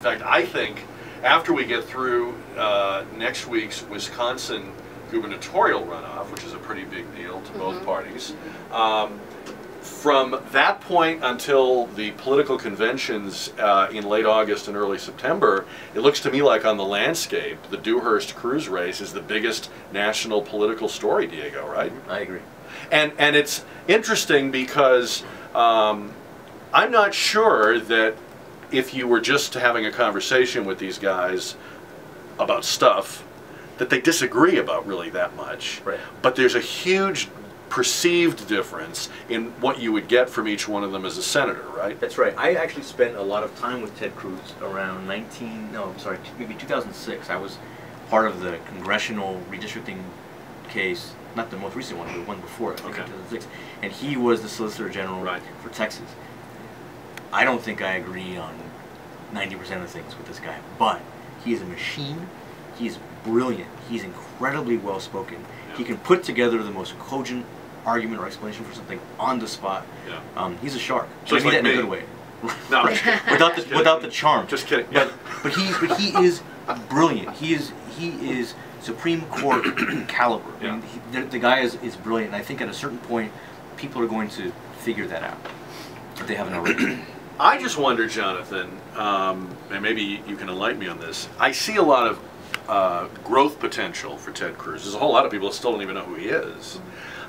fact, I think after we get through next week's Wisconsin gubernatorial runoff, which is a pretty big deal to both parties, from that point until the political conventions in late August and early September, it looks to me like on the landscape, the Dewhurst-Cruz race is the biggest national political story, Diego, right? I agree. And it's interesting because I'm not sure that if you were just having a conversation with these guys about stuff, that they disagree about really that much. Right. But there's a huge perceived difference in what you would get from each one of them as a senator, right? That's right. I actually spent a lot of time with Ted Cruz around maybe 2006. I was part of the congressional redistricting case, not the most recent one, but the one before it, I think, in 2006. And he was the Solicitor General for Texas. I don't think I agree on 90% of things with this guy, but he is a machine. He's brilliant. He's incredibly well spoken. Yeah. He can put together the most cogent argument or explanation for something on the spot. Yeah. He's a shark. So I mean that in a good way. No, without the charm. Just kidding. But he is brilliant. He is Supreme Court caliber. Yeah. I mean, the guy is brilliant. And I think at a certain point, people are going to figure that out if they haven't already. I just wonder, Jonathan, and maybe you can enlighten me on this. I see a lot of growth potential for Ted Cruz. There's a whole lot of people that still don't even know who he is.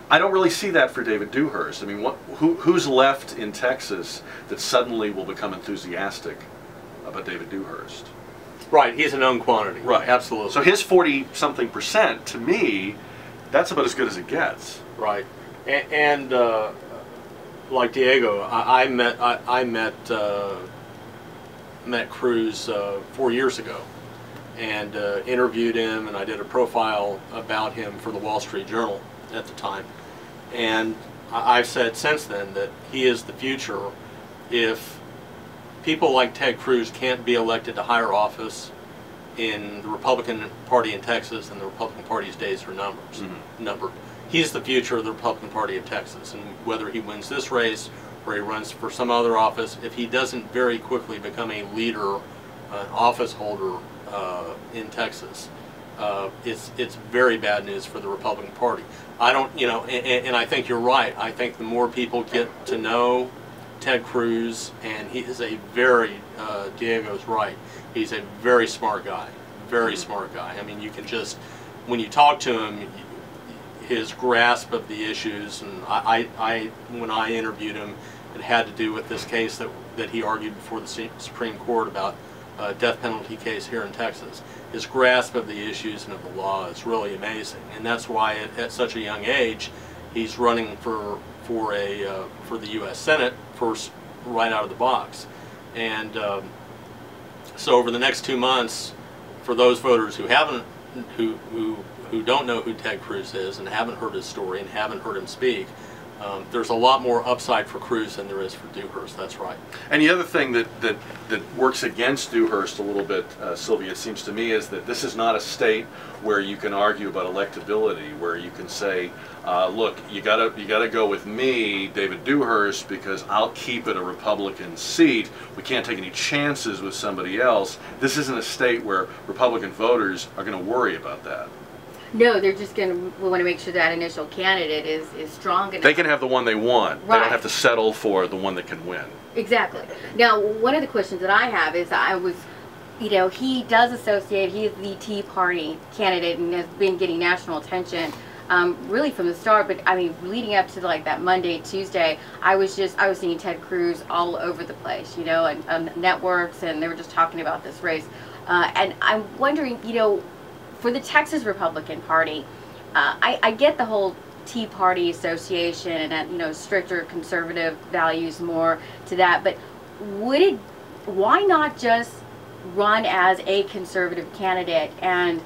I don't really see that for David Dewhurst. I mean, who's left in Texas that suddenly will become enthusiastic about David Dewhurst? Right, he's a known quantity. Right, absolutely. So his 40-something%, to me, that's about as good as it gets. Right, and like Diego, I met Cruz 4 years ago, and interviewed him, and I did a profile about him for the Wall Street Journal at the time. And I've said since then that he is the future. If people like Ted Cruz can't be elected to higher office in the Republican Party in Texas, then the Republican Party's days are numbered. He's the future of the Republican Party of Texas, and whether he wins this race or he runs for some other office, if he doesn't very quickly become a leader, an office holder in Texas, it's very bad news for the Republican Party. I don't, and I think you're right. I think the more people get to know Ted Cruz, and he is a very, Diego's right, he's a very smart guy, very smart guy. I mean, you can just, when you talk to him, his grasp of the issues, and when I interviewed him, it had to do with this case that he argued before the Supreme Court about a death penalty case here in Texas. His grasp of the issues and of the law is really amazing, and that's why at such a young age he's running for the U.S. Senate first, right out of the box. And so over the next 2 months, for those voters who don't know who Ted Cruz is and haven't heard his story and haven't heard him speak, there's a lot more upside for Cruz than there is for Dewhurst. That's right. And the other thing that works against Dewhurst a little bit, Sylvia, it seems to me, is that this is not a state where you can argue about electability, where you can say, look, you gotta go with me, David Dewhurst, because I'll keep it a Republican seat. We can't take any chances with somebody else. This isn't a state where Republican voters are going to worry about that. No, they're just going to want to make sure that initial candidate is strong enough. They can have the one they want. Right. They don't have to settle for the one that can win. Exactly. Now, one of the questions that I have is he does associate, he is the Tea Party candidate and has been getting national attention really from the start. But I mean, leading up to like that Monday, Tuesday, I was seeing Ted Cruz all over the place, and networks, and they were just talking about this race. And I'm wondering, for the Texas Republican Party, I get the whole Tea Party association and stricter conservative values more to that, but why not just run as a conservative candidate and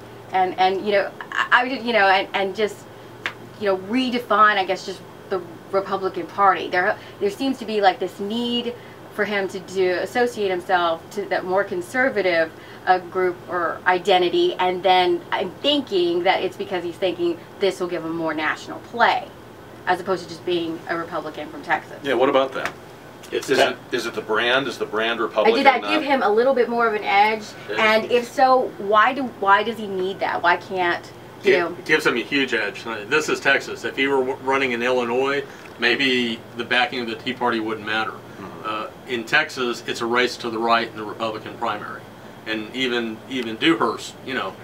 just redefine, I guess, just the Republican Party? There seems to be like this need for him to associate himself to that more conservative group or identity, and then I'm thinking that it's because he's thinking this will give him more national play, as opposed to just being a Republican from Texas. Yeah, what about that? It's Is it the brand? Is the brand Republican? Did that give him a little bit more of an edge? And if so, why does he need that? Why can't, you know? It gives him a huge edge. This is Texas. If he were running in Illinois, maybe the backing of the Tea Party wouldn't matter. In Texas, it's a race to the right in the Republican primary. And even Dewhurst, you know,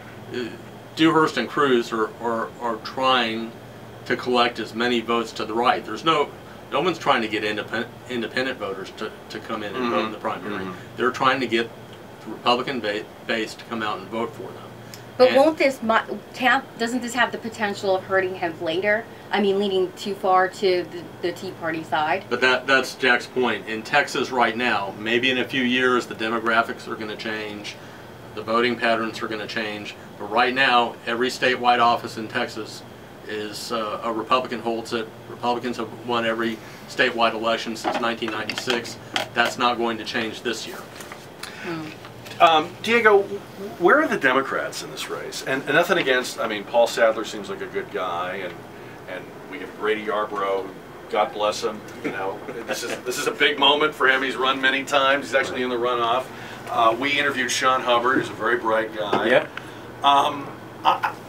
Dewhurst and Cruz are trying to collect as many votes to the right. There's no one's trying to get independent voters to come in and vote in the primary. They're trying to get the Republican base to come out and vote for them. But won't this, doesn't this have the potential of hurting him later? I mean, leaning too far to the Tea Party side? But that's Jack's point. In Texas right now, maybe in a few years the demographics are going to change, the voting patterns are going to change. But right now, every statewide office in Texas is a Republican holds it. Republicans have won every statewide election since 1996. That's not going to change this year. Diego, where are the Democrats in this race? And nothing against, I mean, Paul Sadler seems like a good guy, and we have Grady Yarborough, God bless him. You know, this is a big moment for him. He's run many times. He's actually in the runoff. We interviewed Sean Hubbard, who's a very bright guy. Yeah.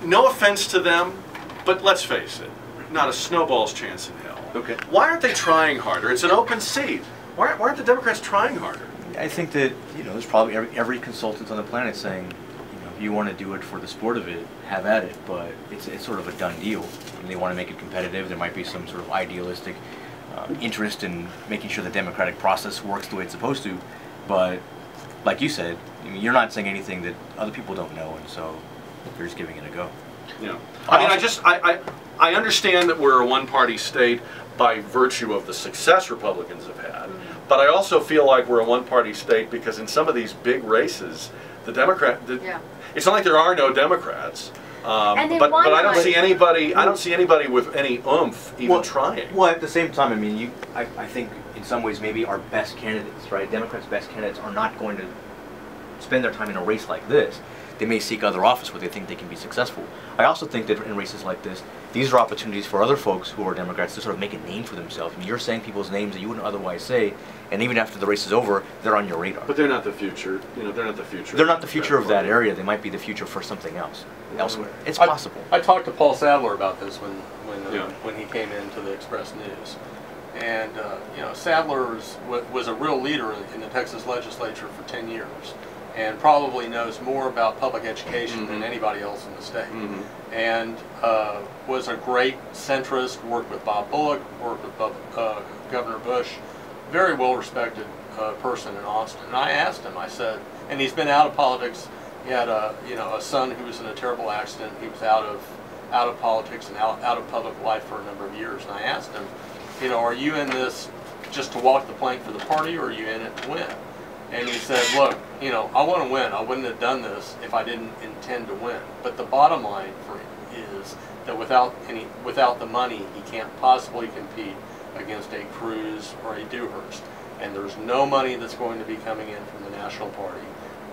No offense to them, but let's face it, not a snowball's chance in hell. Okay. Why aren't they trying harder? It's an open seat. Why aren't the Democrats trying harder? I think that, you know, there's probably every consultant on the planet saying, you know, if you want to do it for the sport of it, have at it, but it's sort of a done deal. And they want to make it competitive. There might be some sort of idealistic interest in making sure the democratic process works the way it's supposed to, but like you said, I mean, you're not saying anything that other people don't know, and so you're just giving it a go. Yeah. I mean, I understand that we're a one-party state by virtue of the success Republicans have had, but I also feel like we're a one-party state because in some of these big races, it's not like there are no Democrats, but I don't see anybody. I don't see anybody with any oomph even trying. Well, at the same time, I mean, I think in some ways maybe our best candidates, right? Democrats' best candidates are not going to spend their time in a race like this. They may seek other office where they think they can be successful. I also think that in races like this, these are opportunities for other folks who are Democrats to sort of make a name for themselves. I mean, you're saying people's names that you wouldn't otherwise say, and even after the race is over, they're on your radar. But they're not the future. You know, they're not the future. They're not the future of that area. They might be the future for something else, elsewhere. It's possible. I talked to Paul Sadler about this when he came into the Express News. And, you know, Sadler was a real leader in the Texas legislature for 10 years. And probably knows more about public education than anybody else in the state. And was a great centrist, worked with Bob Bullock, worked with Governor Bush, very well-respected person in Austin. And I asked him, I said, and he's been out of politics. He had a son who was in a terrible accident. He was out of politics and out of public life for a number of years. And I asked him, you know, are you in this just to walk the plank for the party, or are you in it to win? And he said, look, you know, I want to win. I wouldn't have done this if I didn't intend to win. But the bottom line for him is that without the money, he can't possibly compete against a Cruz or a Dewhurst. And there's no money that's going to be coming in from the National Party.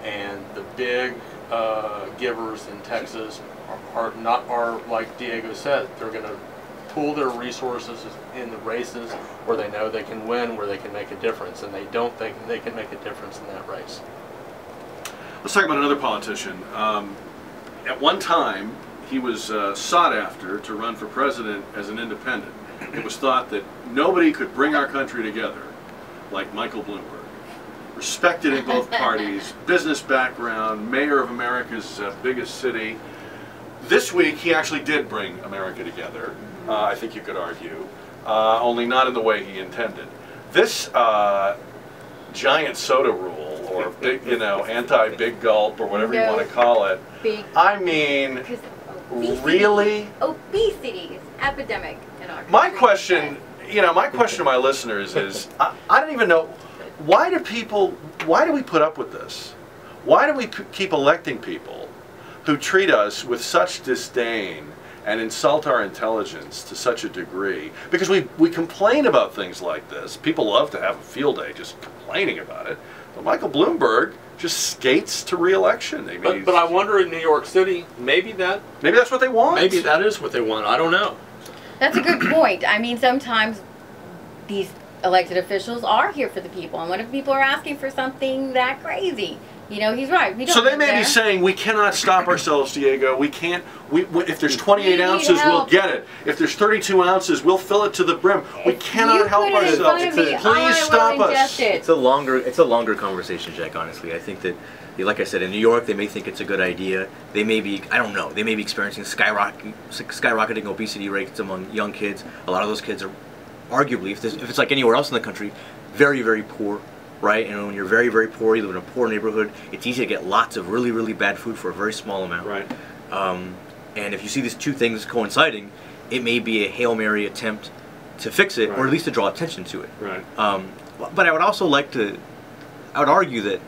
And the big givers in Texas are like Diego said, they're going to pool their resources in the races where they know they can win, where they can make a difference, and they don't think they can make a difference in that race. Let's talk about another politician. At one time, he was sought after to run for president as an independent. It was thought that nobody could bring our country together like Michael Bloomberg. Respected in both parties, business background, mayor of America's biggest city. This week, he actually did bring America together. I think you could argue, only not in the way he intended. This giant soda rule, or big, you know, anti-big gulp, or whatever you want to call it. I mean, really? Obesity is epidemic in our country. My question, my question to my listeners is, I don't even know, why do we put up with this? Why do we keep electing people who treat us with such disdain and insult our intelligence to such a degree? Because we complain about things like this. People love to have a field day just complaining about it. But Michael Bloomberg just skates to re-election. I mean, but I wonder in New York City, maybe that's what they want. Maybe that is what they want. I don't know. That's a good point. I mean, sometimes these elected officials are here for the people. And what if people are asking for something that crazy? You know, he's right. We don't So they live may there. be saying, we cannot stop ourselves, Diego. We can't, if there's 28 We need ounces, we'll help. get it. If there's 32 ounces, we'll fill it to the brim. We If cannot you help put it in ourselves. front of me, Please I stop will us. ingest it. It's a longer conversation, Jack, honestly. I think that, like I said, in New York, they may think it's a good idea. They may be, I don't know, they may be experiencing skyrocketing obesity rates among young kids. A lot of those kids are arguably, if it's like anywhere else in the country, very, very poor, right? And when you're very, very poor, you live in a poor neighborhood, it's easy to get lots of really, really bad food for a very small amount. Right. And if you see these two things coinciding, it may be a Hail Mary attempt to fix it, or at least to draw attention to it. Right. But I would also like to, I would argue that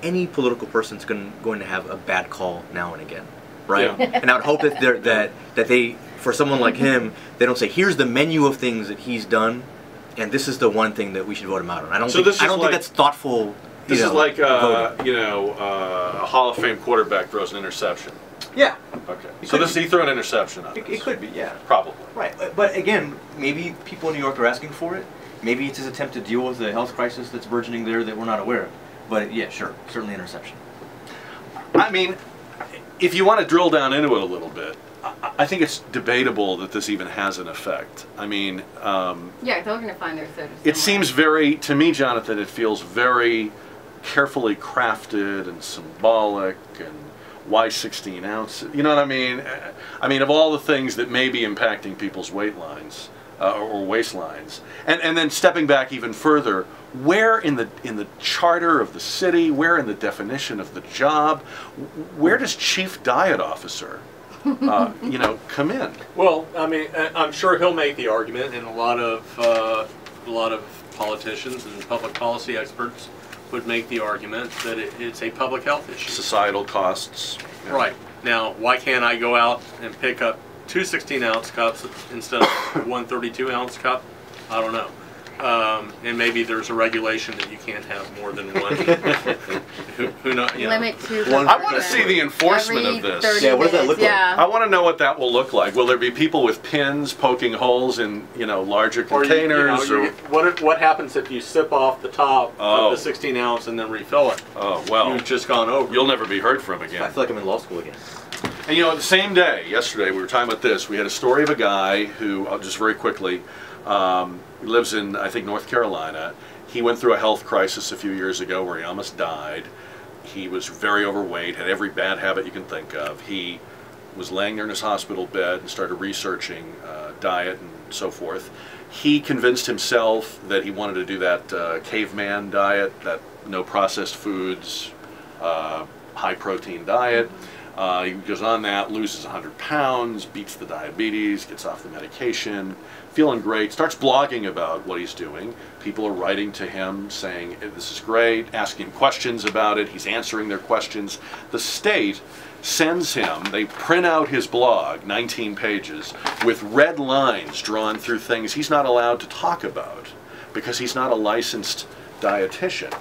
any political person's going to have a bad call now and again, right? Yeah. And I would hope that they, for someone like him, they don't say, here's the menu of things that he's done, and this is the one thing that we should vote him out on. I don't think that's thoughtful. This is like, voting. a Hall of Fame quarterback throws an interception. Yeah. Okay. So he threw an interception on It this. could be, yeah. Probably. Right, but again, maybe people in New York are asking for it. Maybe it's his attempt to deal with the health crisis that's burgeoning there that we're not aware of. But yeah, sure, certainly interception. I mean, if you want to drill down into it a little bit, I think it's debatable that this even has an effect. I mean, Yeah, they're going to find their soda. it seems very, to me, Jonathan, it feels very carefully crafted and symbolic, and why 16 ounces? You know what I mean? I mean, of all the things that may be impacting people's weight lines or waistlines, and then stepping back even further, where in the charter of the city, where in the definition of the job, where does chief diet officer, come in? Well, I mean, I'm sure he'll make the argument, and a lot of politicians and public policy experts would make the argument that it's a public health issue. Societal costs. Yeah. Right. Now, why can't I go out and pick up two 16-ounce cups instead of one 32-ounce cup? I don't know. And maybe there's a regulation that you can't have more than one. who knows? Limit to I want to see the enforcement of this. Yeah, what does that look like? Yeah. I want to know what that will look like. Will there be people with pins poking holes in, larger containers? What happens if you sip off the top Oh. of the 16-ounce and then refill it? Oh, well, You've just gone over. you'll never be heard from I again. feel like I'm in law school again. And the same day, yesterday, we were talking about this. We had a story of a guy who, just very quickly, lives in, I think, North Carolina. He went through a health crisis a few years ago where he almost died. He was very overweight, had every bad habit you can think of. He was laying there in his hospital bed and started researching diet and so forth. He convinced himself that he wanted to do that caveman diet, that no processed foods, high protein diet. He goes on that, loses 100 pounds, beats the diabetes, gets off the medication, feeling great, starts blogging about what he's doing. People are writing to him saying, this is great, asking questions about it. He's answering their questions. The state sends him, they print out his blog, 19 pages, with red lines drawn through things he's not allowed to talk about because he's not a licensed dietitian.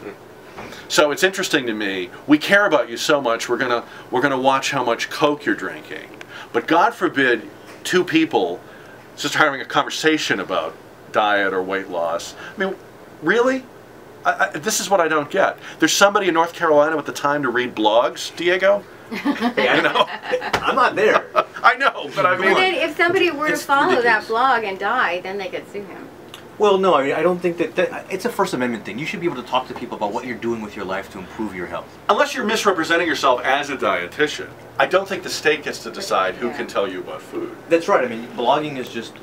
So it's interesting to me. We care about you so much. We're gonna watch how much Coke you're drinking. But God forbid, two people just having a conversation about diet or weight loss. I mean, really? This is what I don't get. There's somebody in North Carolina with the time to read blogs, Diego? Hey, I'm not there. I know, but I mean, Well, then, if somebody were to It's follow ridiculous. that blog and die, then they could sue him. Well, no, I mean, I don't think that it's a First Amendment thing. You should be able to talk to people about what you're doing with your life to improve your health. unless you're misrepresenting yourself as a dietitian, I don't think the state gets to decide who Yeah. can tell you about food. That's right. I mean, blogging is just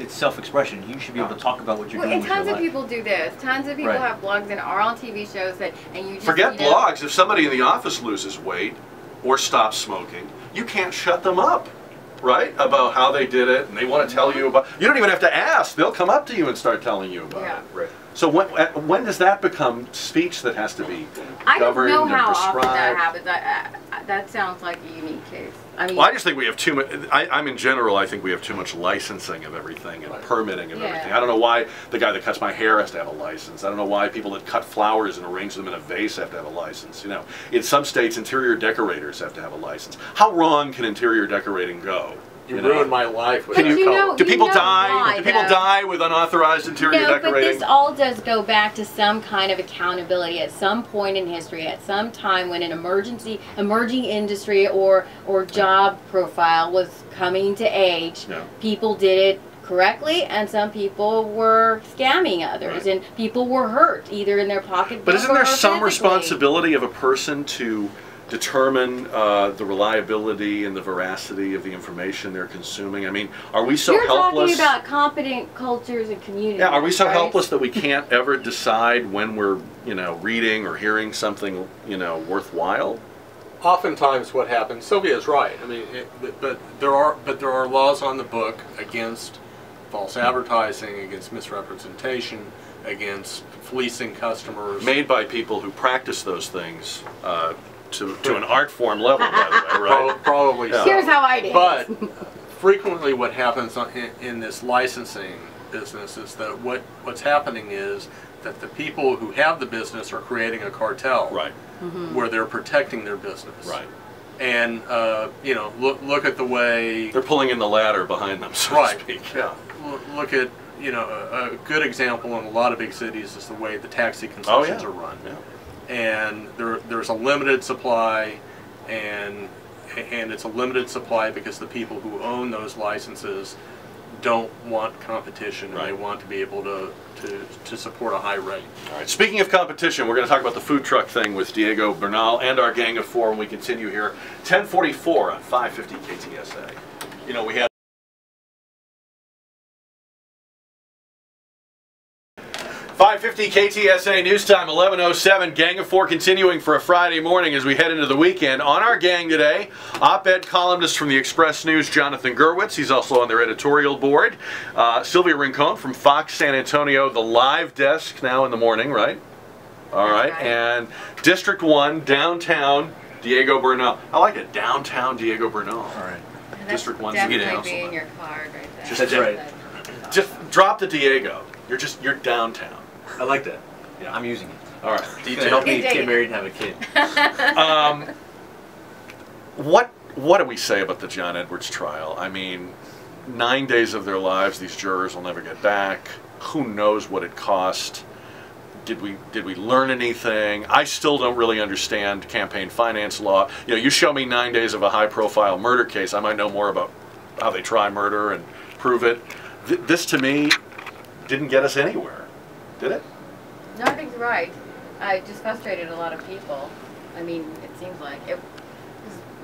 it's self-expression. You should be able to talk about what you're Well, doing and with your tons of life. people do this. Tons of people Right. have blogs and are on TV shows and you just Forget you know, blogs. If somebody in the office loses weight or stops smoking, you can't shut them up, right? About how they did it, and they want to tell you about. You don't even have to ask; they'll come up to you and start telling you about Yeah. it. Right. So when does that become speech that has to be I don't governed know and how often that prescribed? happens. That sounds like a unique case. I mean, Well, I just think we have too much. I'm in general. I think we have too much licensing of everything and permitting of Yeah. everything. I don't know why the guy that cuts my hair has to have a license. I don't know why people that cut flowers and arrange them in a vase have to have a license. In some states, interior decorators have to have a license. How wrong can interior decorating go? You ruined my life with Can that you- color. Do people know die? why, Do people though. die with unauthorized interior No, but decorating? this all does go back to some kind of accountability at some point in history, at some time when an emerging industry or job profile was coming to age. Yeah. People did it correctly, and some people were scamming others, Right. and people were hurt either in their pocketbook. But isn't there or some physically. responsibility of a person to determine the reliability and the veracity of the information they're consuming? I mean, are we so You're helpless? talking about competent cultures and communities. Yeah, are we so right? helpless that we can't ever decide when we're, reading or hearing something, worthwhile? Oftentimes, what happens, Sylvia is right. I mean, but there are laws on the book against false advertising, against misrepresentation, against fleecing customers. Made by people who practice those things to an art form level, by the way, right? Probably so. Here's how I did. But frequently, what happens in this licensing business is that what's happening is that the people who have the business are creating a cartel, Right. where they're protecting their business. Right. And look at the way. They're pulling in the ladder behind them, so Right. to speak. Yeah. Look at a good example in a lot of big cities is the way the taxi concessions are run. Yeah. And there's a limited supply, and it's a limited supply because the people who own those licenses don't want competition, and they Right. want to be able to support a high rate. All right. Speaking of competition, we're going to talk about the food truck thing with Diego Bernal and our gang of four when we continue here. 10:44 on 550 KTSA. We had 550 KTSA News Time, 11:07. Gang of Four continuing for a Friday morning as we head into the weekend. On our gang today, op-ed columnist from the Express News, Jonathan Gurwitz. He's also on their editorial board. Sylvia Rincon from Fox San Antonio, the live desk now in the morning, right? All right. And District 1, downtown, Diego Bernal. I like it, downtown Diego Bernal. All right. District 1's definitely the be in your card right there. Just- That's right. Just drop the Diego. You're downtown. I like that. Yeah. I'm using it. All right. It's gonna help me Good day. get married and have a kid. What do we say about the John Edwards trial? I mean, 9 days of their lives, these jurors will never get back. Who knows what it cost? Did we learn anything? I still don't really understand campaign finance law. You show me 9 days of a high-profile murder case, I might know more about how they try murder and prove it. This, to me, didn't get us anywhere, did it? No, I think you're right. It just frustrated a lot of people. I mean, it seems like it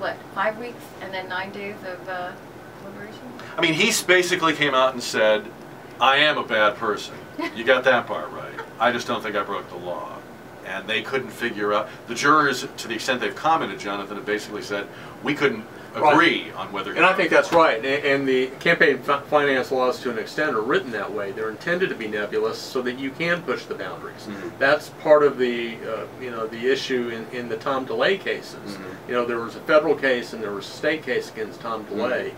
was, 5 weeks and then 9 days of deliberation? I mean, he basically came out and said, I am a bad person. You got that part right. I just don't think I broke the law. And they couldn't figure out, the jurors, to the extent they've commented, Jonathan, have basically said, we couldn't agree on whether he And I broke think the that's law. right. And the campaign finance laws, to an extent, are written that way. They're intended to be nebulous so that you can push the boundaries. Mhm. That's part of the the issue in the Tom DeLay cases. Mhm. There was a federal case and there was a state case against Tom DeLay.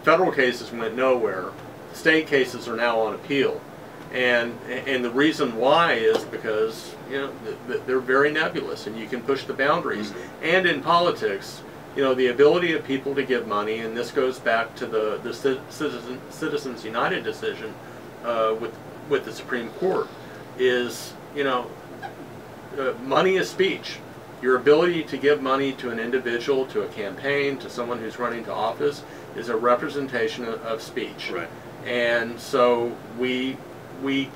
Federal cases went nowhere. State cases are now on appeal. And the reason why is because they're very nebulous and you can push the boundaries. And in politics, the ability of people to give money, and this goes back to the Citizens United decision with the Supreme Court, is money is speech. Your ability to give money to an individual, to a campaign, to someone who's running to office is a representation of speech. Right. And so we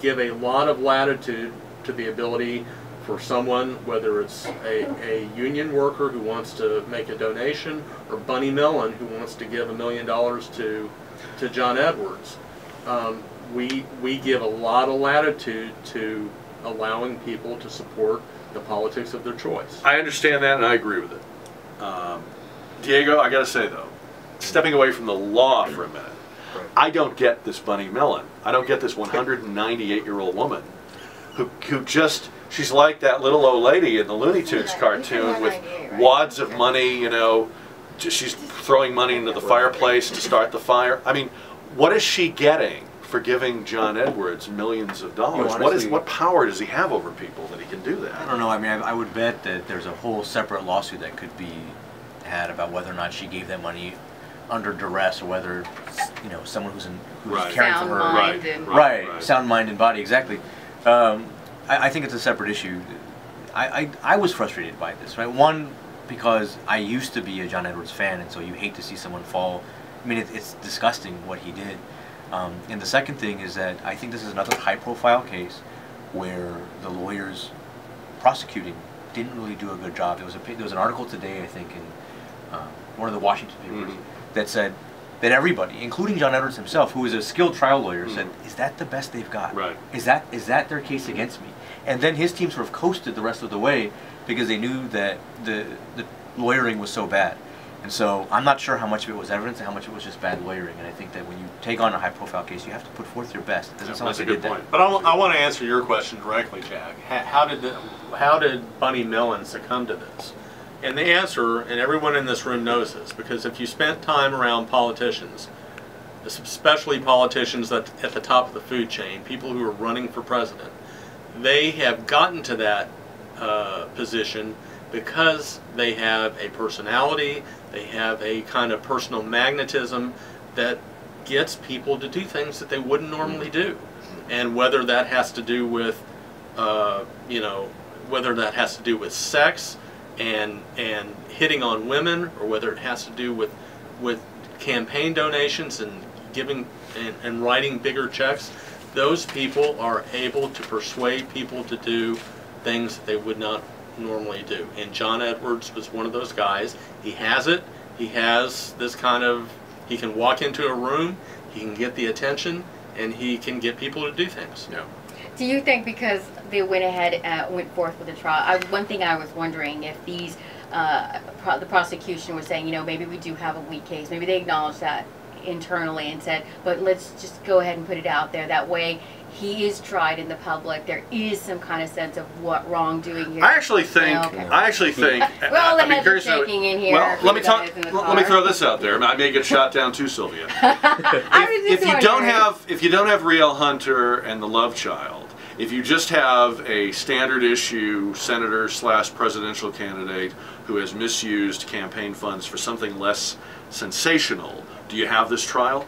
give a lot of latitude to the ability for someone, whether it's a union worker who wants to make a donation, or Bunny Millen who wants to give $1 million to John Edwards. We give a lot of latitude to allowing people to support the politics of their choice. I understand that and I agree with it. Diego, I gotta say though, stepping away from the law for a minute, I don't get this Bunny Millen. I don't get this 198-year-old woman who just, she's like that little old lady in the Looney Tunes cartoon with wads of money, she's throwing money into the fireplace to start the fire. I mean, what is she getting for giving John Edwards millions of dollars? What power does he have over people that he can do that? I don't know. I mean, I would bet that there's a whole separate lawsuit that could be had about whether or not she gave that money under duress, or whether you know someone who's Right. caring for Sound her. mind Right. and Right. Sound mind and body, exactly. I think it's a separate issue. I was frustrated by this, right? One, because I used to be a John Edwards fan, and so you hate to see someone fall. I mean, it's disgusting what he did. And the second thing is that I think this is another high-profile case where the lawyers prosecuting didn't really do a good job. There was an article today, I think, in one of the Washington papers that said that everybody, including John Edwards himself, who is a skilled trial lawyer, said, "Is that the best they've got? Right. Is that their case against me?" And then his team sort of coasted the rest of the way because they knew that the lawyering was so bad. And so I'm not sure how much of it was evidence and how much of it was just bad lawyering. And I think that when you take on a high-profile case, you have to put forth your best. It doesn't sound like That's a they good did point. But I want to answer your question directly, Jack. How did Bunny Millen succumb to this? And the answer, and everyone in this room knows this, because if you spent time around politicians, especially politicians at the top of the food chain, people who are running for president, they have gotten to that position because they have a personality, they have a kind of personal magnetism that gets people to do things that they wouldn't normally do. And whether that has to do with, you know, whether that has to do with sex and hitting on women, or whether it has to do with campaign donations and giving and writing bigger checks, those people are able to persuade people to do things that they would not normally do. And John Edwards was one of those guys. He has it. He has this kind of, he can walk into a room, he can get the attention, and he can get people to do things. Yeah. Do you think because they went ahead, went forth with the trial, one thing I was wondering if these, the prosecution was saying, you know, maybe we do have a weak case, maybe they acknowledged that internally and said, but let's just go ahead and put it out there. That way he is tried in the public. There is some kind of sense of what wrongdoing here. I actually think. Oh, okay. I'd well, the be heads are curious to know- shaking in here. Well, let me You talk. guys in the Let me car. throw this out there. I may get shot down too, Sylvia. I was just wondering. If you don't have Riel Hunter and the love child, if you just have a standard issue senator / presidential candidate who has misused campaign funds for something less sensational, do you have this trial?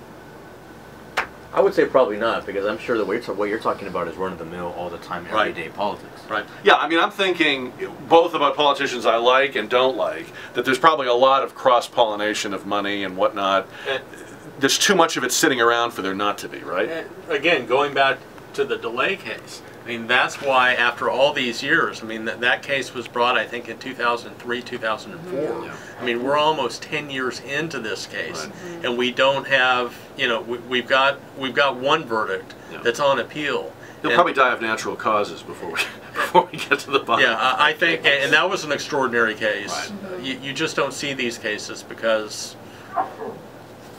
I would say probably not, because I'm sure that what you're talking about is run-of-the-mill, all the time, Right. everyday politics. Right. Yeah, I mean, I'm thinking both about politicians I like and don't like, that there's probably a lot of cross-pollination of money and whatnot. There's too much of it sitting around for there not to be, right? And again, going back to the delay case, I mean, that's why after all these years, I mean, that case was brought, I think, in 2003, 2004. Yeah. I mean, we're almost 10 years into this case, Right. and we don't have, you know, we've got one verdict Yeah. that's on appeal. He'll And- probably die of natural causes before we get to the bottom. Yeah, I think, and that was an extraordinary case. Right. You just don't see these cases because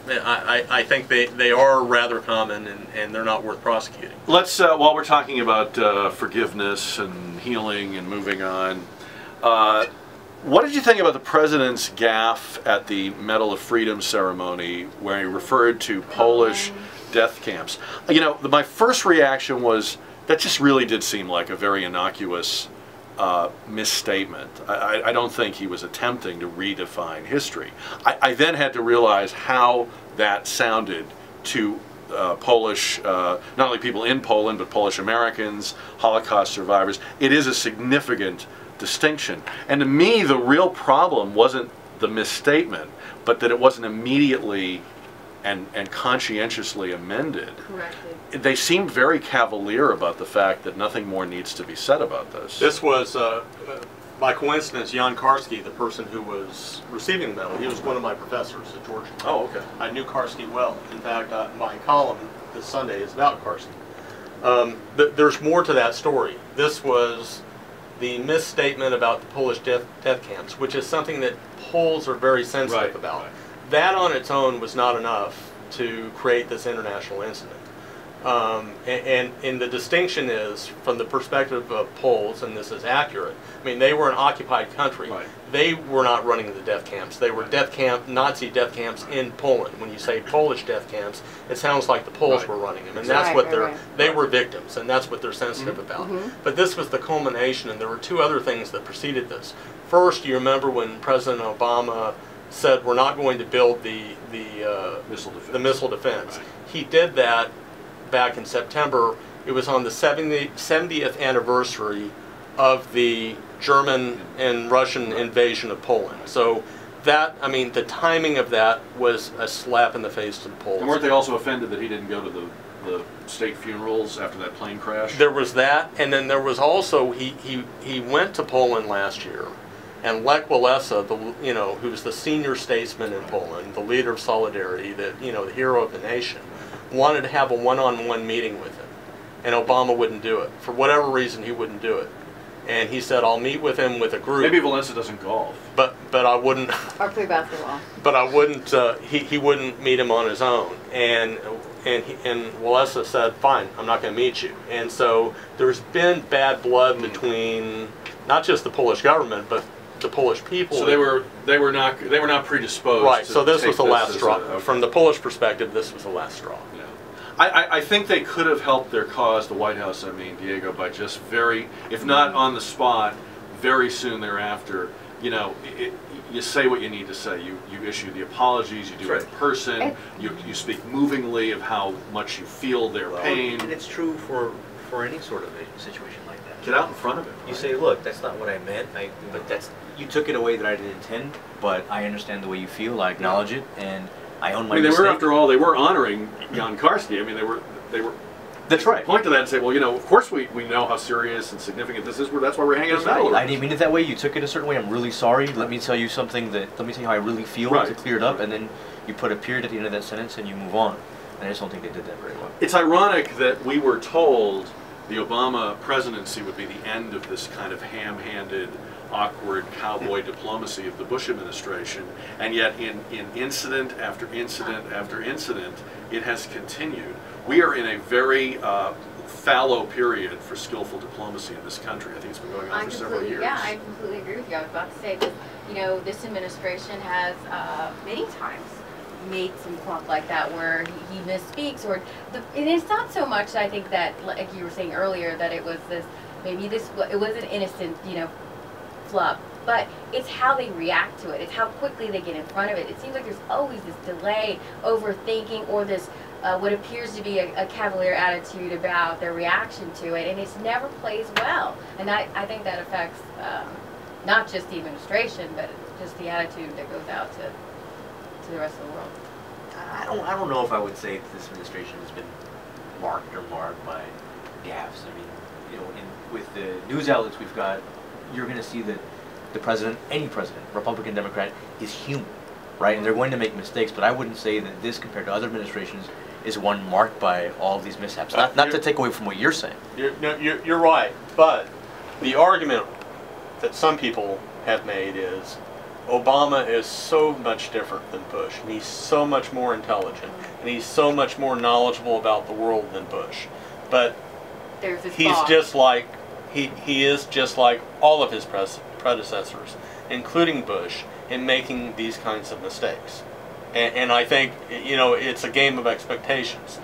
I think they are rather common and they're not worth prosecuting. Let's, while we're talking about forgiveness and healing and moving on, what did you think about the president's gaffe at the Medal of Freedom ceremony where he referred to Polish death camps? You know, my first reaction was that just really did seem like a very innocuous misstatement. I don't think he was attempting to redefine history. I then had to realize how that sounded to Polish, not only people in Poland, but Polish Americans, Holocaust survivors. It is a significant distinction. And to me, the real problem wasn't the misstatement, but that it wasn't immediately and conscientiously amended. Corrected. They seemed very cavalier about the fact that nothing more needs to be said about this. This was, by coincidence, Jan Karski, the person who was receiving the medal. He was one of my professors at Georgia. Oh, okay. I knew Karski well. In fact, my column this Sunday is about Karski. There's more to that story. This was the misstatement about the Polish death camps, which is something that Poles are very sensitive Right, about. right. That on its own was not enough to create this international incident. And the distinction is, from the perspective of Poles, and this is accurate, I mean, they were an occupied country. Right. They were not running the death camps. They were Nazi death camps in Poland. When you say Polish death camps, it sounds like the Poles Right. were running them. And Exactly. that's what Right. they were victims, and that's what they're sensitive about. But this was the culmination, and there were two other things that preceded this. First, you remember when President Obama said we're not going to build the missile defense. Right. He did that back in September. It was on the 70th anniversary of the German and Russian invasion of Poland. So that, I mean, the timing of that was a slap in the face to the Poles. And weren't they also offended that he didn't go to the state funerals after that plane crash? There was that, and then there was also, he went to Poland last year, and Lech Walesa, who was the senior statesman in Poland, the leader of Solidarity, the hero of the nation, wanted to have a one-on-one meeting with him, and Obama wouldn't do it. For whatever reason, he wouldn't do it. And he said, I'll meet with him with a group. Maybe Walesa doesn't golf. But I wouldn't. Or play basketball. But I wouldn't. He wouldn't meet him on his own. And Walesa said, fine, I'm not going to meet you. And so there's been bad blood between not just the Polish government, but the Polish people. So they were not predisposed. Right. To so this was the last straw. okay. From the Polish perspective, this was the last straw. Yeah. I think they could have helped their cause, the White House, I mean, Diego, by just if not on the spot, very soon thereafter, you say what you need to say. You issue the apologies, you do it in person, you speak movingly of how much you feel their pain. And it's true for any sort of a situation like that. Get out in front of it. You say, look, that's not what I meant, but you took it away that I didn't intend, but I understand the way you feel, I acknowledge it, and I own my mistake. After all, they were honoring Jan Karski. I mean, they were. That's right. Point to that and say, well, of course we know how serious and significant this is. That's why we're hanging out. Right. I didn't mean it that way. You took it a certain way. I'm really sorry. Let me tell you something let me tell you how I really feel to clear it up, and then you put a period at the end of that sentence and you move on. And I just don't think they did that very well. It's ironic that we were told the Obama presidency would be the end of this kind of ham-handed, awkward cowboy diplomacy of the Bush administration, and yet in incident after incident after incident, it has continued. We are in a very fallow period for skillful diplomacy in this country. I think it's been going on for several years. Yeah, I completely agree with you. I was about to say that, this administration has many times made some clump like that where he misspeaks, and it's not so much, I think, that, like you were saying earlier, that it was it was an innocent, flub, but it's how they react to it. It's how quickly they get in front of it. It seems like there's always this delay, overthinking, or this what appears to be a cavalier attitude about their reaction to it, and it never plays well. And I think that affects not just the administration, but just the attitude that goes out to the rest of the world. I don't know if I would say this administration has been marked or marred by gaffes. I mean, with the news outlets we've got, you're going to see that the president, any president, Republican, Democrat, is human, right? And they're going to make mistakes, but I wouldn't say that this, compared to other administrations, is one marked by all these mishaps. Not to take away from what you're saying. You're right, but the argument that some people have made is Obama is so much different than Bush, and he's so much more intelligent, and he's so much more knowledgeable about the world than Bush. But he's just like he is just like all of his predecessors, including Bush, in making these kinds of mistakes. And I think, it's a game of expectations.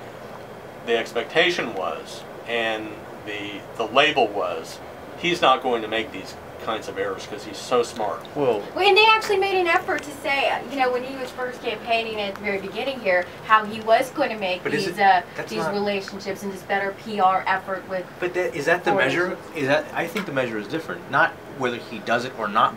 The expectation was, and the label was, he's not going to make these kinds of errors because he's so smart. Well, and they actually made an effort to say, when he was first campaigning at the very beginning here, how he was going to make these relationships and this better PR effort with. But is that the measure? I think the measure is different. Not whether he does it or not.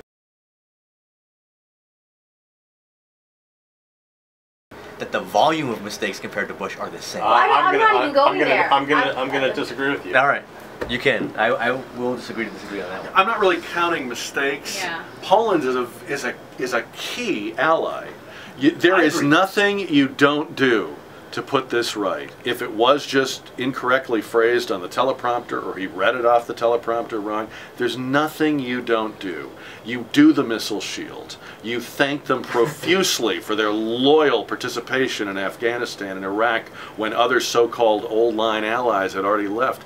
That the volume of mistakes compared to Bush are the same. I'm not even going there. I'm gonna disagree with you. All right. You can. I will disagree on that one. I'm not really counting mistakes. Yeah. Poland is a key ally. There is nothing you don't do to put this right. If it was just incorrectly phrased on the teleprompter, or he read it off the teleprompter wrong, there's nothing you don't do. You do the missile shield. You thank them profusely for their loyal participation in Afghanistan and Iraq when other so-called old-line allies had already left.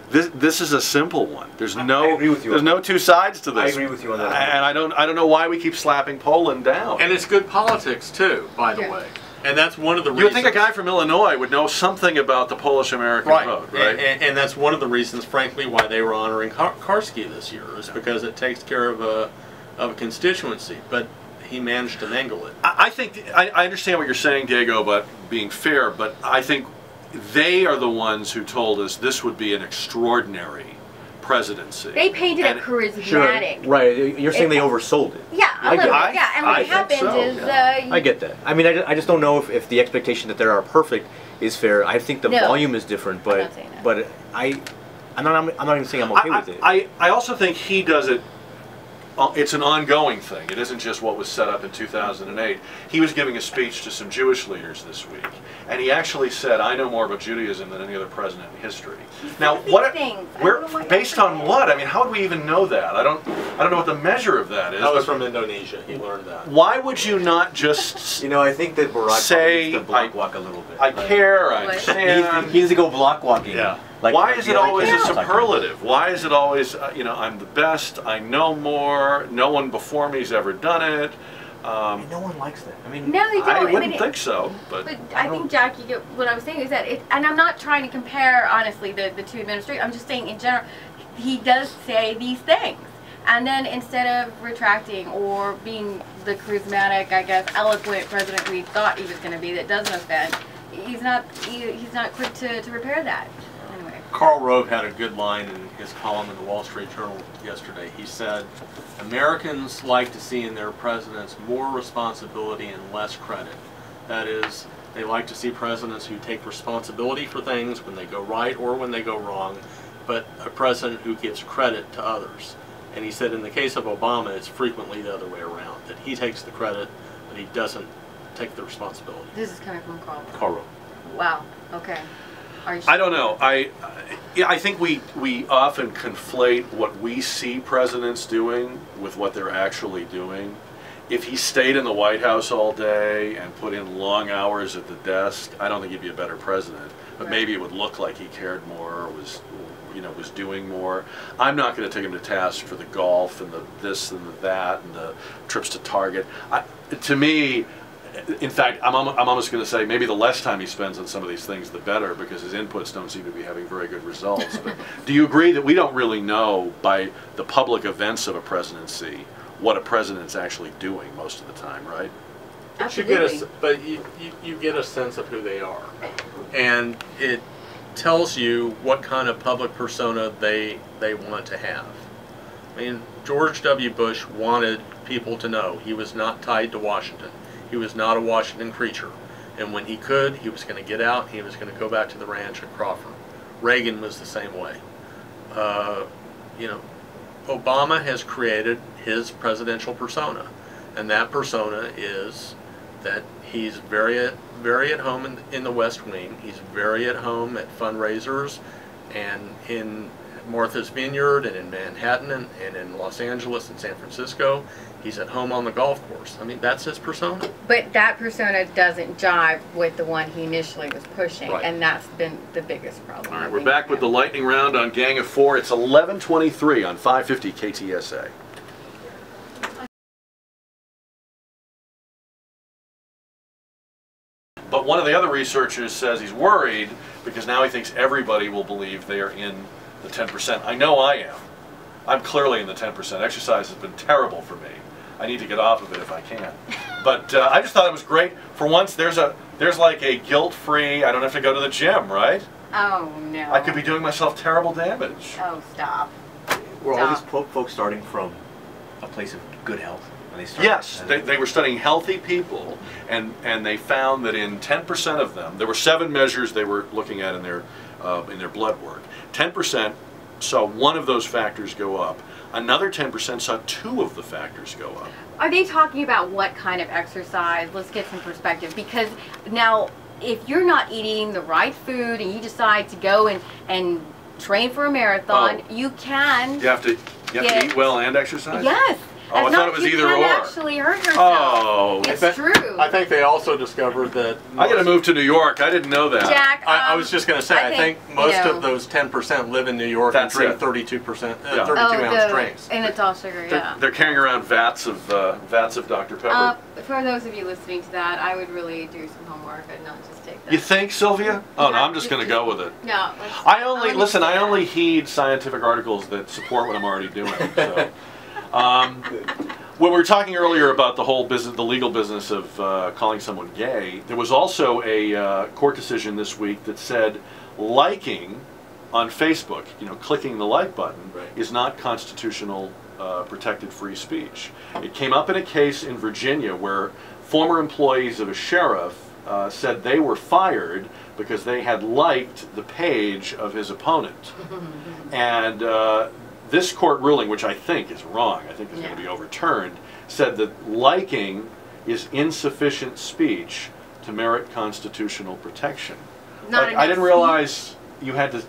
This is a simple one. There's no two sides to this. I agree with you on that. And I don't know why we keep slapping Poland down. And it's good politics too, by the way. And that's one of the reasons. You would think a guy from Illinois would know something about the Polish-American vote, right? And that's one of the reasons, frankly, why they were honoring Karski this year, is because it takes care of a constituency. But he managed to mangle it. I think, I understand what you're saying, Diego, about being fair, but I think they are the ones who told us this would be an extraordinary presidency. They painted it charismatic. Right, you're saying they oversold it. Yeah, a little bit, yeah. And what I happened think so, is... yeah. I get that. I mean, I just don't know if the expectation that they are perfect is fair. I think the volume is different, but not saying that. I'm not even saying I'm okay with it. I also think he does it, it's an ongoing thing. It isn't just what was set up in 2008. He was giving a speech to some Jewish leaders this week, and he actually said, I know more about Judaism than any other president in history. Now, based on what? I mean, how would we even know that? I don't know what the measure of that is. That was from Indonesia. He learned that. Why would you not just I think that Barack say, needs to block walk a little bit. I care, I understand. He needs to go block walking. Yeah. Like, why is it always a candidates. superlative? Why is it always, I'm the best, I know more, no one before me's ever done it? No one likes that. I mean, No, they don't. I wouldn't think so, but I think, Jack, you get what I was saying is that, and I'm not trying to compare, honestly, the two administrations. I'm just saying in general, he does say these things. And then instead of retracting or being the charismatic, I guess, eloquent president we thought he was going to be that doesn't offend, he's not quick to repair that. Anyway. Karl Rove had a good line in his column in the Wall Street Journal yesterday. He said, Americans like to see in their presidents more responsibility and less credit. That is, they like to see presidents who take responsibility for things when they go right or when they go wrong, but a president who gives credit to others. And he said in the case of Obama, it's frequently the other way around, that he takes the credit, but he doesn't take the responsibility. This is coming from Karl Rove. Karl Rove. Wow. Okay. Are you sure? I don't know. I think we often conflate what we see presidents doing with what they're actually doing. If he stayed in the White House all day and put in long hours at the desk, I don't think he'd be a better president. But maybe it would look like he cared more or was doing more. I'm not going to take him to task for the golf and the this and the that and the trips to Target. To me, in fact, I'm almost going to say maybe the less time he spends on some of these things, the better, because his inputs don't seem to be having very good results. But do you agree that we don't really know by the public events of a presidency what a president's actually doing most of the time, right? Absolutely. You get a sense of who they are, and it tells you what kind of public persona they want to have. I mean, George W. Bush wanted people to know he was not tied to Washington. He was not a Washington creature. And when he could, he was going to get out, he was going to go back to the ranch at Crawford. Reagan was the same way. Obama has created his presidential persona. And that persona is that he's very at home in the West Wing. He's very at home at fundraisers and in Martha's Vineyard and in Manhattan and in Los Angeles and San Francisco. He's at home on the golf course. I mean, that's his persona. But that persona doesn't jive with the one he initially was pushing, and that's been the biggest problem. All right, we're back with the lightning round on Gang of Four. It's 11:23 on 550 KTSA. But one of the other researchers says he's worried because now he thinks everybody will believe they are in the 10%. I know I am. I'm clearly in the 10%. Exercise has been terrible for me. I need to get off of it if I can. But I just thought it was great. For once, there's like a guilt-free, I don't have to go to the gym, right? Oh, no. I could be doing myself terrible damage. Oh, stop. Were all these folks starting from a place of good health? When they started? Yes, they were studying healthy people, and they found that in 10% of them, there were 7 measures they were looking at in their blood work. 10% saw one of those factors go up. Another 10% saw 2 of the factors go up. Are they talking about what kind of exercise? Let's get some perspective, because now if you're not eating the right food and you decide to go and train for a marathon, you can. You have to eat well and exercise? Yes. Oh, I thought it was either or. You can actually hurt yourself. Oh. It's true. I think they also discovered that... I got to move to New York. I didn't know that. Jack, I was just going to say, I think most of those 10% live in New York and drink 32%, 32-ounce drinks. And it's all sugar, yeah. They're carrying around vats of Dr. Pepper. For those of you listening to that, I would really do some homework and not just take that. You think, Sylvia? Oh, no, I'm just going to go with it. No. I only heed scientific articles that support what I'm already doing. So. When we were talking earlier about the whole business, the legal business of calling someone gay, there was also a court decision this week that said liking on Facebook, clicking the like button, is not constitutional protected free speech. It came up in a case in Virginia where former employees of a sheriff said they were fired because they had liked the page of his opponent. And this court ruling, which I think is wrong, I think is going to be overturned, said that liking is insufficient speech to merit constitutional protection. I didn't realize you had to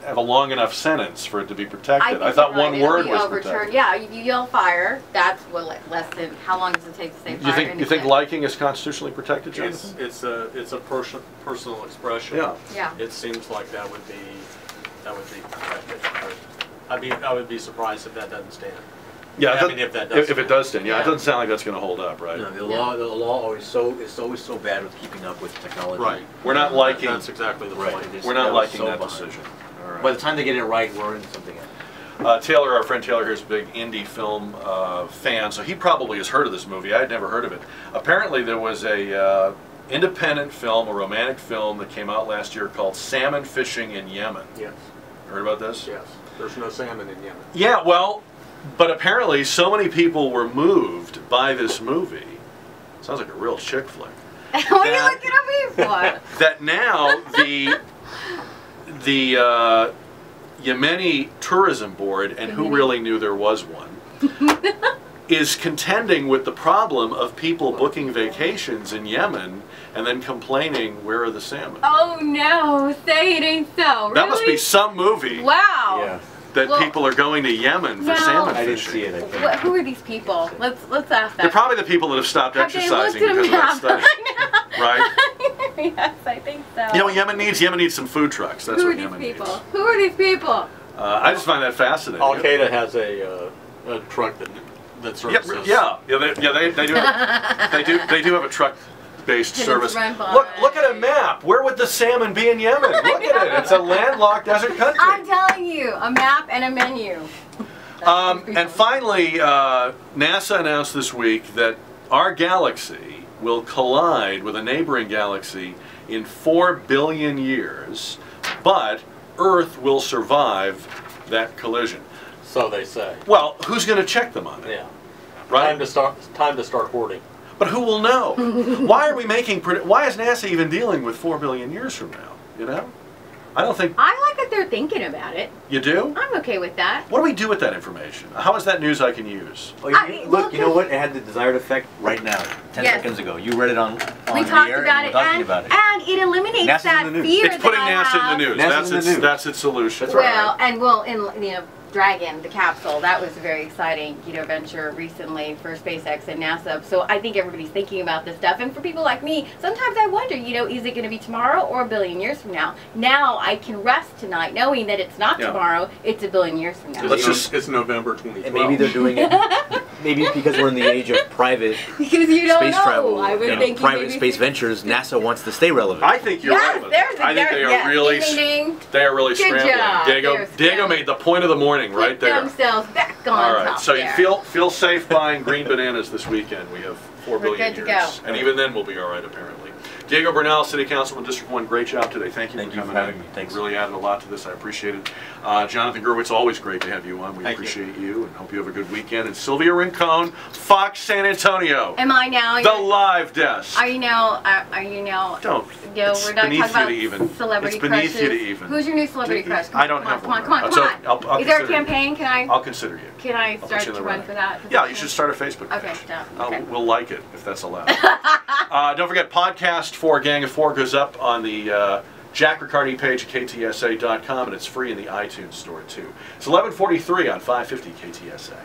have a long enough sentence for it to be protected. I thought one word was protected. Yeah, you yell fire, that's less than, how long does it take to say fire? You think liking is constitutionally protected, John? It's a personal expression. Yeah. It seems like that would be protected. I would be surprised if that doesn't stand. Yeah, if that does. If it does stand, yeah, it doesn't sound like that's going to hold up, right? No, the law is always so bad with keeping up with technology. Right. We're not liking. That's exactly the point. We're not liking that decision. Right. By the time they get it right, we're in something else. Taylor, our friend Taylor here, is a big indie film fan, so he probably has heard of this movie. I had never heard of it. Apparently, there was a independent film, a romantic film that came out last year called Salmon Fishing in Yemen. Yes. Heard about this? Yes. There's no salmon in Yemen. Yeah, well, but apparently so many people were moved by this movie. Sounds like a real chick flick. What are you looking at me for? That now the Yemeni Tourism Board, and who really knew there was one, is contending with the problem of people booking vacations in Yemen and then complaining, where are the salmon? Oh no, say it ain't so. That must be some movie. Wow. Yeah. That people are going to Yemen for salmon fishing. I didn't see it, I think. Who are these people? Let's ask that. They're probably the people that have stopped exercising because of that study. Right? Yes, I think so. You know what Yemen needs some food trucks. That's what Yemen needs. Who are these people? I just find that fascinating. Al Qaeda has a truck that serves us. They do have a truck-based service. Look at a map. Where would the salmon be in Yemen? Look at it. It's a landlocked desert country. I'm telling you, a map and a menu. And finally, NASA announced this week that our galaxy will collide with a neighboring galaxy in 4 billion years, but Earth will survive that collision. So they say. Well, who's going to check them on it? Yeah. Right? Time to start hoarding. But who will know? Why is NASA even dealing with 4 billion years from now? You know? I don't think... I like that they're thinking about it. You do? I'm okay with that. What do we do with that information? How is that news I can use? Look, you know what? It had the desired effect right now, 10 seconds ago. You read it on the air and we're talking about it. And it eliminates NASA's that in the news. fear It's putting that NASA in the news. NASA's in the news. That's its solution. That's right. Well, in Dragon, the capsule, that was a very exciting, venture recently for SpaceX and NASA. So I think everybody's thinking about this stuff. And for people like me, sometimes I wonder, is it going to be tomorrow or a billion years from now? Now I can rest tonight knowing that it's not tomorrow, it's a billion years from now. It's November 2012. And maybe they're doing it, maybe because we're in the age of private because you don't space know. travel, I was thinking private space ventures, NASA wants to stay relevant. I think you're right. I think they are really scrambling. Diego made the point of the morning right there. Themselves back on All right, top so there. you feel safe buying green bananas this weekend. We have 4 billion good to years, go. and even then we'll be all right apparently. Diego Bernal, City Councilman, District 1, great job today. Thank you for coming having in. me. Thanks. Really added a lot to this. I appreciate it. Jonathan Gurwitz, always great to have you on. We appreciate you and hope you have a good weekend. And Sylvia Rincon, Fox San Antonio. Am I now? The live desk. Are you now? Don't. We're not talking about celebrity It's beneath crushes. you to even. Who's your new celebrity crush? I don't have one. Come on. Is there a campaign? I'll consider you. Can I start to run for that? Yeah, you should start a Facebook page. Okay. We'll like it if that's allowed. Don't forget, podcast for Gang of Four goes up on the Jack Riccardi page at KTSA.com, and it's free in the iTunes store too. It's 11:43 on 550 KTSA.